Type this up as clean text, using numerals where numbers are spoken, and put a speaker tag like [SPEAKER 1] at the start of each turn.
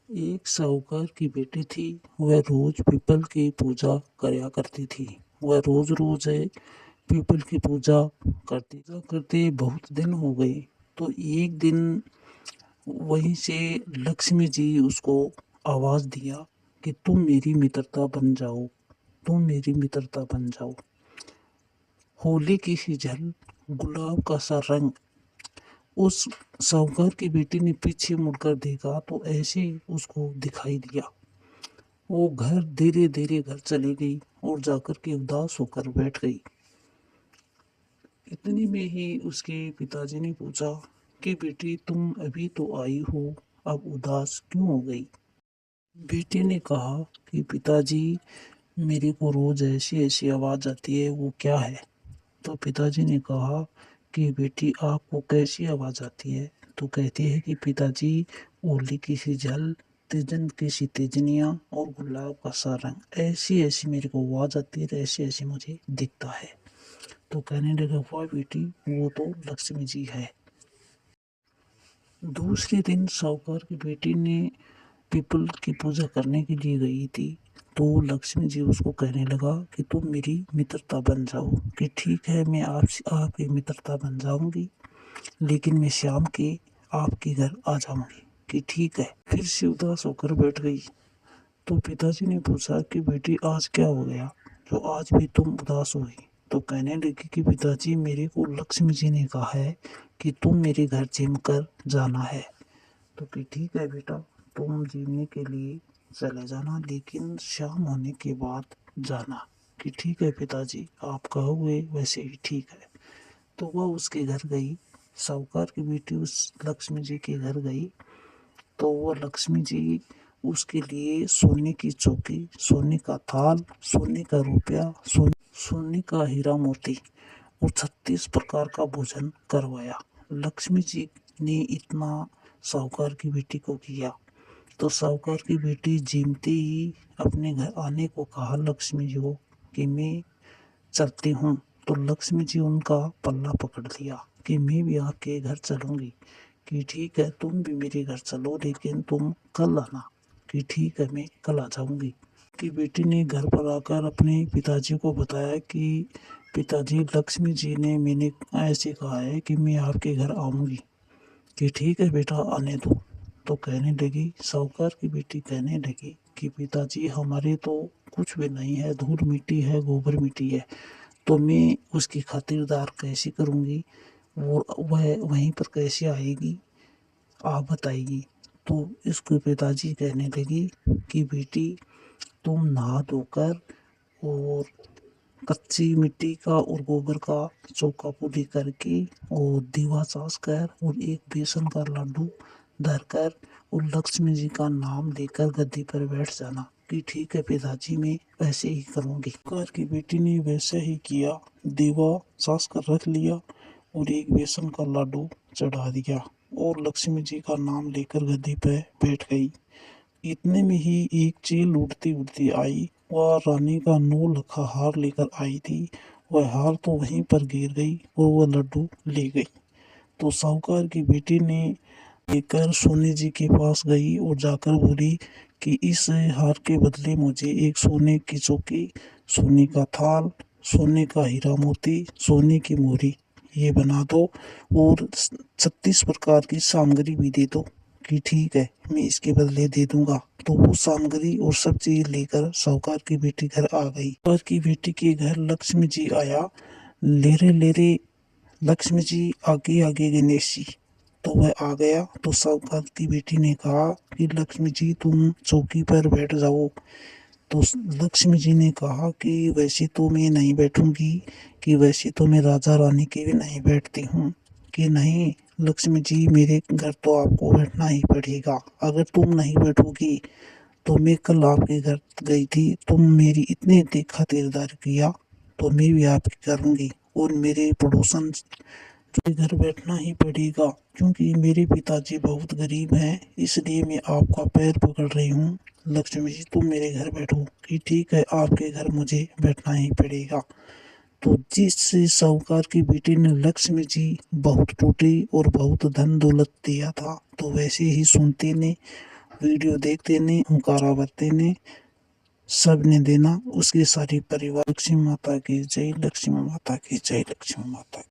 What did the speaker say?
[SPEAKER 1] एक साहूकार की बेटी थी। वह रोज पीपल की पूजा करया करती थी। वह रोज रोज पीपल की पूजा करती करते बहुत दिन हो गए। तो एक दिन वहीं से लक्ष्मी जी उसको आवाज दिया कि तुम मेरी मित्रता बन जाओ, तुम मेरी मित्रता बन जाओ। होली की सी झल, गुलाब का सा रंग। उस साहूकार की बेटी ने पीछे मुड़कर देखा तो ऐसे उसको दिखाई दिया। वो धीरे धीरे घर चली गई और जाकर के उदास होकर बैठ गई। इतने में ही उसके पिताजी ने पूछा कि बेटी तुम अभी तो आई हो, अब उदास क्यों हो गई। बेटी ने कहा कि पिताजी मेरे को रोज ऐसी ऐसी आवाज आती है, वो क्या है। तो पिताजी ने कहा कि बेटी आपको कैसी आवाज आती है। तो कहती है कि पिताजी ओली की सी जल, तिजन की सी तिजनिया और गुलाब का सा रंग, ऐसी ऐसी मेरे को आवाज आती है, ऐसी ऐसी मुझे दिखता है। तो कहने लगे वाह बेटी, वो तो लक्ष्मी जी है। दूसरे दिन साहूकार की बेटी ने पीपल की पूजा करने के लिए गई थी। तो लक्ष्मी जी उसको कहने लगा कि तुम मेरी मित्रता बन जाओ। कि ठीक है, मैं आपकी मित्रता बन जाऊंगी, लेकिन मैं शाम के आपके घर आ जाऊंगी। कि ठीक है। फिर से उदास होकर बैठ गई। तो पिताजी ने पूछा कि बेटी आज क्या हो गया, जो आज भी तुम उदास हुई। तो कहने लगी कि पिताजी मेरे को लक्ष्मी जी ने कहा है कि तुम मेरे घर जिम कर जाना है। तो कि ठीक है बेटा, तुम जीने के लिए चले जाना, लेकिन शाम होने के बाद जाना। कि ठीक है पिताजी, आप कहोगे वैसे ही ठीक है। तो वह उसके घर गई। साहूकार की बेटी उस लक्ष्मी जी के घर गई। तो वह लक्ष्मी जी उसके लिए सोने की चौकी, सोने का थाल, सोने का रुपया, सोने का हीरा मोती और 36 प्रकार का भोजन करवाया। लक्ष्मी जी ने इतना साहूकार की बेटी को किया। तो साहूकार की बेटी जीमते ही अपने घर आने को कहा लक्ष्मी जी को कि मैं चलती हूँ। तो लक्ष्मी जी उनका पल्ला पकड़ लिया कि मैं भी आपके घर चलूंगी। कि ठीक है, तुम भी मेरे घर चलो, लेकिन तुम कल आना। कि ठीक है, मैं कल आ जाऊंगी। कि बेटी ने घर पर आकर अपने पिताजी को बताया कि पिताजी लक्ष्मी जी ने मैंने ऐसे कहा है कि मैं आपके घर आऊंगी। कि ठीक है बेटा, आने दो। तो कहने लगी, साहूकार की बेटी कहने लगी कि पिताजी हमारे तो कुछ भी नहीं है, धूल मिट्टी है, गोबर मिट्टी है, तो मैं उसकी खातिरदार कैसे करूँगी, वो वह वहीं पर कैसे आएगी, आप बताइए। तो इसके पिताजी कहने लगी कि बेटी तुम नहा धोकर और कच्ची मिट्टी का और गोबर का चौका पूरी करके और दीवा सास कर और एक बेसन का लड्डू धरकर और लक्ष्मी जी का नाम लेकर गद्दी पर बैठ जाना। कि ठीक है पिताजी, मैं वैसे ही करूँगी। कार की बेटी ने वैसे ही किया। दीवा सास कर रख लिया और एक बेसन का लड्डू चढ़ा दिया और लक्ष्मी जी का नाम लेकर गद्दी पर बैठ गई। इतने में ही एक चील उड़ती उड़ती आई। वह रानी का 9 लखा हार लेकर आई थी। वह हार तो वहीं पर गिर गई और वह लड्डू ले गई। तो साहूकार की बेटी ने लेकर सोने जी के पास गई और जाकर बोली कि इस हार के बदले मुझे एक सोने की चौकी, सोने का थाल, सोने का हीरा मोती, सोने की मोहरी ये बना दो और 36 प्रकार की सामग्री भी दे दो। कि ठीक है, मैं इसके बदले दे दूंगा। तो वो सामग्री और सब चीज लेकर साहूकार की बेटी घर आ गई। साहूकार की बेटी के घर लक्ष्मी जी आया। लेरे लेरे लक्ष्मी जी आगे आगे गणेश जी। तो वह आ गया। तो साहूकार की बेटी ने कहा कि लक्ष्मी जी तुम चौकी पर बैठ जाओ। तो लक्ष्मी जी ने कहा कि वैसे तो मैं नहीं बैठूंगी, कि वैसे तो मैं राजा रानी की भी नहीं बैठती हूँ। कि नहीं लक्ष्मी जी, मेरे घर तो आपको बैठना ही पड़ेगा। अगर तुम नहीं बैठोगी तो मैं कल आपके घर गई थी, तुम मेरी इतनी खातिरदारी किया, तो मैं भी आपकी करूंगी और मेरे पड़ोसन के घर बैठना ही पड़ेगा, क्योंकि मेरे पिताजी बहुत गरीब हैं, इसलिए मैं आपका पैर पकड़ रही हूँ। लक्ष्मी जी तुम मेरे घर बैठो। कि ठीक है, आपके घर मुझे बैठना ही पड़ेगा। तो जिस साहूकार की बेटी ने लक्ष्मी जी बहुत टूटी और बहुत धन दौलत दिया था, तो वैसे ही सुनती ने वीडियो देखते ने हुंकारा भरते ने सबने देना उसके सारे परिवार लक्ष्मी माता की जय, लक्ष्मी माता की जय, लक्ष्मी माता की